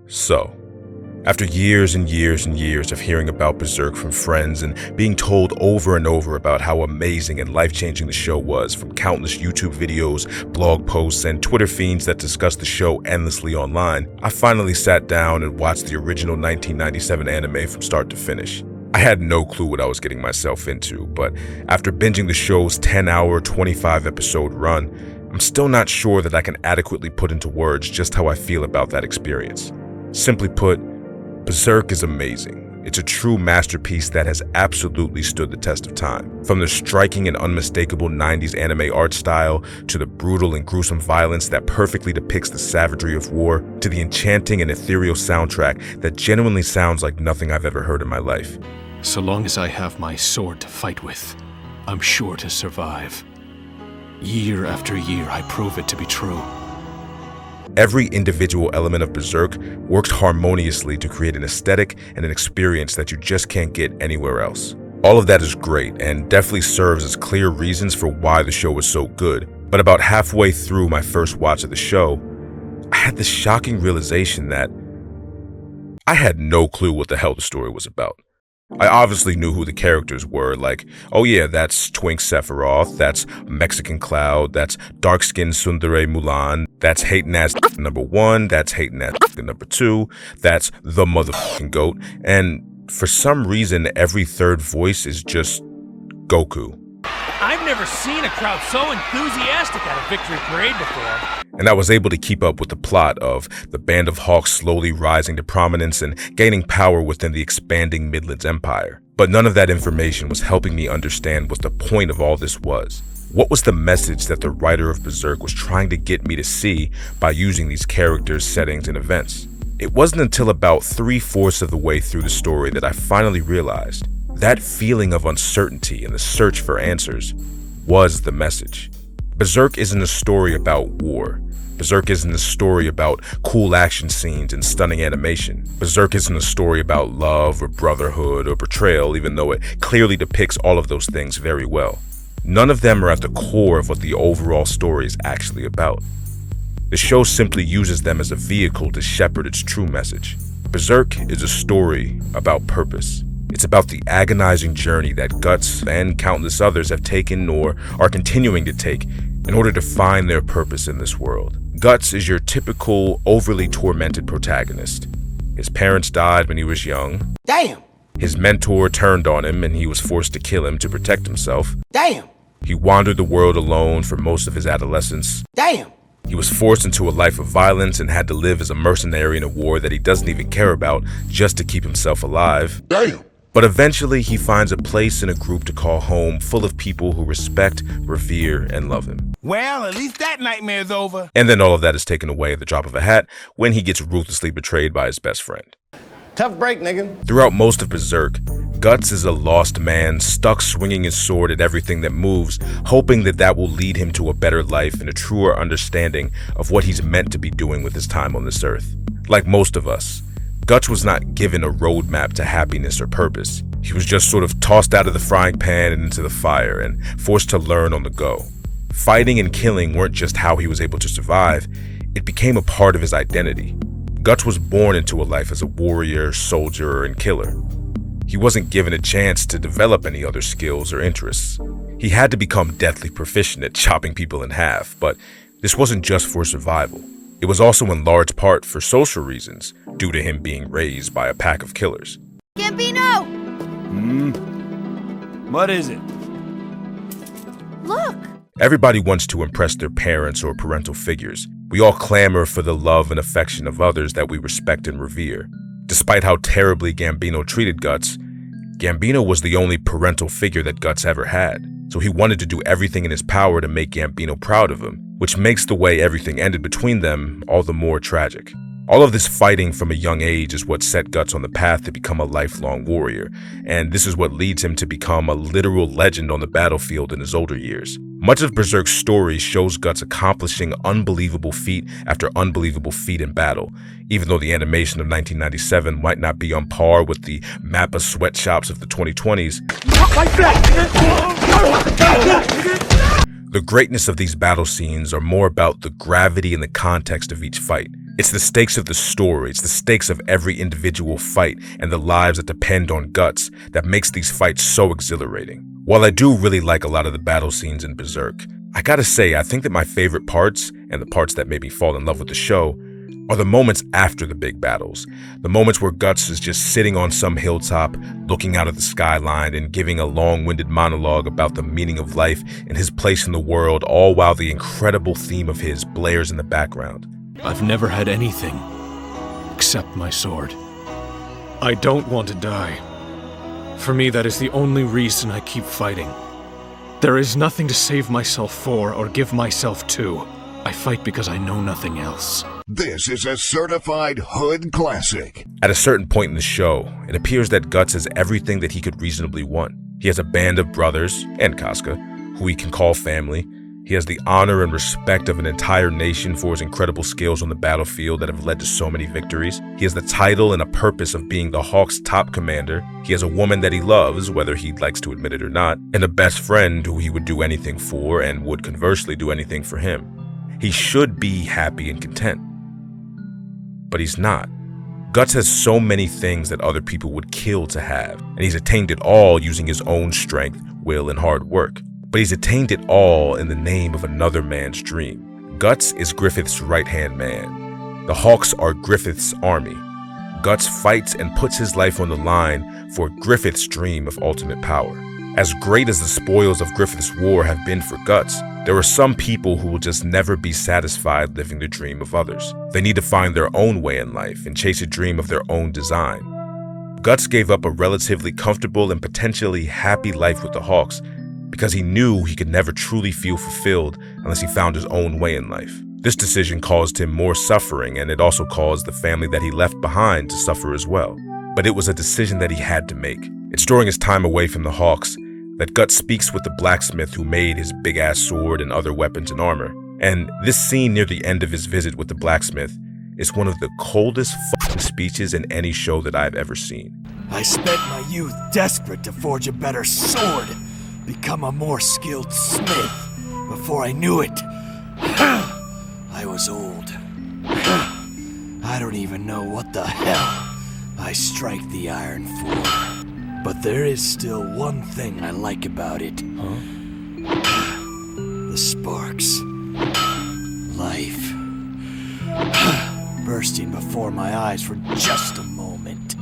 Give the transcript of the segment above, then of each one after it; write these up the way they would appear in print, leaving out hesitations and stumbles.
So, after years and years and years of hearing about Berserk from friends and being told over and over about how amazing and life-changing the show was from countless YouTube videos, blog posts, and Twitter feeds that discuss the show endlessly online, I finally sat down and watched the original 1997 anime from start to finish. I had no clue what I was getting myself into, but after binging the show's 10-hour, 25-episode run, I'm still not sure that I can adequately put into words just how I feel about that experience. Simply put, Berserk is amazing. It's a true masterpiece that has absolutely stood the test of time. From the striking and unmistakable 90s anime art style, to the brutal and gruesome violence that perfectly depicts the savagery of war, to the enchanting and ethereal soundtrack that genuinely sounds like nothing I've ever heard in my life. So long as I have my sword to fight with, I'm sure to survive. Year after year, I prove it to be true. Every individual element of Berserk works harmoniously to create an aesthetic and an experience that you just can't get anywhere else. All of that is great and definitely serves as clear reasons for why the show was so good. But about halfway through my first watch of the show, I had this shocking realization that I had no clue what the hell the story was about. I obviously knew who the characters were, like, oh yeah, that's Twink Sephiroth, that's Mexican Cloud, that's dark-skinned Tsundere Mulan, that's hating-ass number 1, that's hating-ass number 2, that's the motherfucking goat, and for some reason, every third voice is just Goku. I've never seen a crowd so enthusiastic at a victory parade before. And I was able to keep up with the plot of the Band of Hawks slowly rising to prominence and gaining power within the expanding Midlands Empire. But none of that information was helping me understand what the point of all this was. What was the message that the writer of Berserk was trying to get me to see by using these characters, settings, and events? It wasn't until about 3/4 of the way through the story that I finally realized that feeling of uncertainty and the search for answers was the message. Berserk isn't a story about war. Berserk isn't a story about cool action scenes and stunning animation. Berserk isn't a story about love or brotherhood or betrayal, even though it clearly depicts all of those things very well. None of them are at the core of what the overall story is actually about. The show simply uses them as a vehicle to shepherd its true message. Berserk is a story about purpose. It's about the agonizing journey that Guts and countless others have taken or are continuing to take in order to find their purpose in this world. Guts is your typical overly tormented protagonist. His parents died when he was young. Damn! His mentor turned on him and he was forced to kill him to protect himself. Damn! He wandered the world alone for most of his adolescence. Damn! He was forced into a life of violence and had to live as a mercenary in a war that he doesn't even care about just to keep himself alive. Damn! But eventually he finds a place in a group to call home, full of people who respect, revere, and love him. Well, at least that nightmare's over. And then all of that is taken away at the drop of a hat when he gets ruthlessly betrayed by his best friend. Tough break, nigga. Throughout most of Berserk, Guts is a lost man, stuck swinging his sword at everything that moves, hoping that that will lead him to a better life and a truer understanding of what he's meant to be doing with his time on this earth. Like most of us, Guts was not given a roadmap to happiness or purpose. He was just sort of tossed out of the frying pan and into the fire and forced to learn on the go. Fighting and killing weren't just how he was able to survive, it became a part of his identity. Guts was born into a life as a warrior, soldier, and killer. He wasn't given a chance to develop any other skills or interests. He had to become deathly proficient at chopping people in half, but this wasn't just for survival. It was also in large part for social reasons, due to him being raised by a pack of killers. Gambino! What is it? Look! Everybody wants to impress their parents or parental figures. We all clamor for the love and affection of others that we respect and revere. Despite how terribly Gambino treated Guts, Gambino was the only parental figure that Guts ever had, so he wanted to do everything in his power to make Gambino proud of him, which makes the way everything ended between them all the more tragic. All of this fighting from a young age is what set Guts on the path to become a lifelong warrior, and this is what leads him to become a literal legend on the battlefield in his older years. Much of Berserk's story shows Guts accomplishing unbelievable feat after unbelievable feat in battle, even though the animation of 1997 might not be on par with the Mappa sweatshops of the 2020s. The greatness of these battle scenes are more about the gravity and the context of each fight. It's the stakes of the story, it's the stakes of every individual fight and the lives that depend on Guts that makes these fights so exhilarating. While I do really like a lot of the battle scenes in Berserk, I gotta say I think that my favorite parts, and the parts that made me fall in love with the show, are the moments after the big battles. The moments where Guts is just sitting on some hilltop, looking out at the skyline and giving a long-winded monologue about the meaning of life and his place in the world, all while the incredible theme of his blares in the background. I've never had anything except my sword. I don't want to die. For me, that is the only reason I keep fighting. There is nothing to save myself for or give myself to. I fight because I know nothing else. This is a certified hood classic. At a certain point in the show, it appears that Guts has everything that he could reasonably want. He has a band of brothers, and Casca, who he can call family. He has the honor and respect of an entire nation for his incredible skills on the battlefield that have led to so many victories. He has the title and a purpose of being the Hawks' top commander. He has a woman that he loves, whether he likes to admit it or not, and a best friend who he would do anything for and would conversely do anything for him. He should be happy and content. But he's not. Guts has so many things that other people would kill to have, and he's attained it all using his own strength, will, and hard work. But he's attained it all in the name of another man's dream. Guts is Griffith's right-hand man. The Hawks are Griffith's army. Guts fights and puts his life on the line for Griffith's dream of ultimate power. As great as the spoils of Griffith's war have been for Guts, there are some people who will just never be satisfied living the dream of others. They need to find their own way in life and chase a dream of their own design. Guts gave up a relatively comfortable and potentially happy life with the Hawks because he knew he could never truly feel fulfilled unless he found his own way in life. This decision caused him more suffering, and it also caused the family that he left behind to suffer as well. But it was a decision that he had to make. It's during his time away from the Hawks that Guts speaks with the blacksmith who made his big-ass sword and other weapons and armor. And this scene near the end of his visit with the blacksmith is one of the coldest fucking speeches in any show that I've ever seen. I spent my youth desperate to forge a better sword, become a more skilled smith. Before I knew it, I was old. I don't even know what the hell I strike the iron for. But there is still one thing I like about it. The sparks. Life. Bursting before my eyes for just a moment.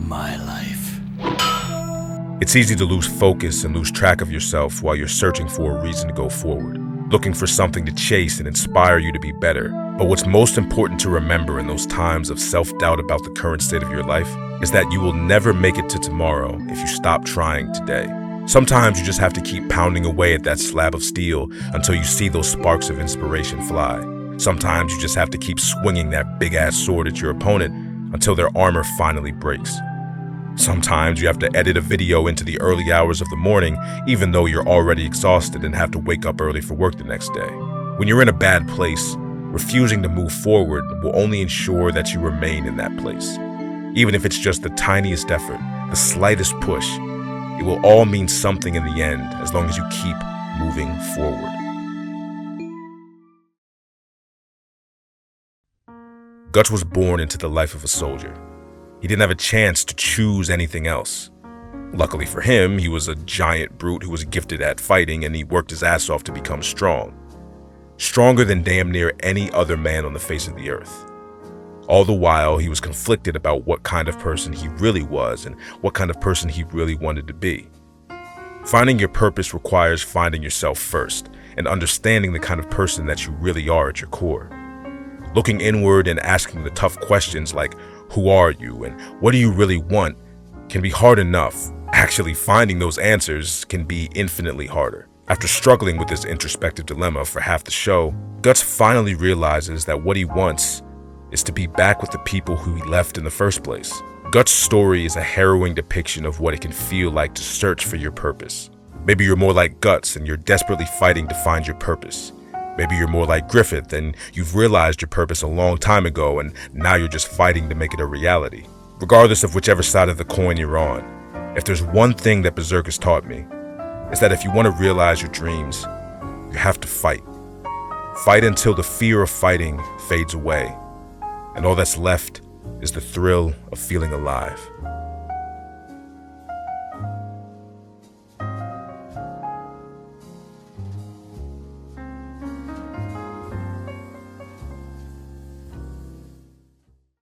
My life. It's easy to lose focus and lose track of yourself while you're searching for a reason to go forward, looking for something to chase and inspire you to be better. But what's most important to remember in those times of self-doubt about the current state of your life is that you will never make it to tomorrow if you stop trying today. Sometimes you just have to keep pounding away at that slab of steel until you see those sparks of inspiration fly. Sometimes you just have to keep swinging that big-ass sword at your opponent until their armor finally breaks. Sometimes you have to edit a video into the early hours of the morning, even though you're already exhausted and have to wake up early for work the next day. When you're in a bad place, refusing to move forward will only ensure that you remain in that place. Even if it's just the tiniest effort, the slightest push, it will all mean something in the end as long as you keep moving forward. Guts was born into the life of a soldier. He didn't have a chance to choose anything else. Luckily for him, he was a giant brute who was gifted at fighting, and he worked his ass off to become strong. Stronger than damn near any other man on the face of the earth. All the while, he was conflicted about what kind of person he really was and what kind of person he really wanted to be. Finding your purpose requires finding yourself first and understanding the kind of person that you really are at your core. Looking inward and asking the tough questions like, who are you and what do you really want, can be hard enough. Actually finding those answers can be infinitely harder. After struggling with this introspective dilemma for half the show, Guts finally realizes that what he wants is to be back with the people who he left in the first place. Guts' story is a harrowing depiction of what it can feel like to search for your purpose. Maybe you're more like Guts and you're desperately fighting to find your purpose. Maybe you're more like Griffith and you've realized your purpose a long time ago and now you're just fighting to make it a reality. Regardless of whichever side of the coin you're on, if there's one thing that Berserk has taught me, it's that if you want to realize your dreams, you have to fight. Fight until the fear of fighting fades away, and all that's left is the thrill of feeling alive.